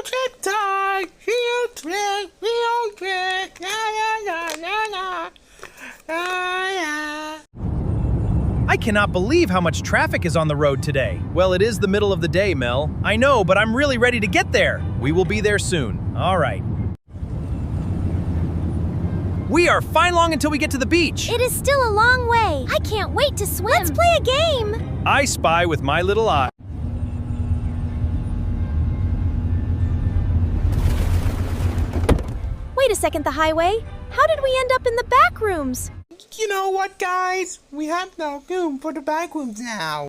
trip time! Field trip! La la la la la! La la! I cannot believe how much traffic is on the road today. Well, it is the middle of the day, Mel. I know, but I'm really ready to get there. We will be there soon. All right. We are fine long until we get to the beach. It is still a long way. I can't wait to swim. Let's play a game. I spy with my little eye. Wait a second, the highway. How did we end up in the back rooms? You know what, guys? We have no room for the backrooms now.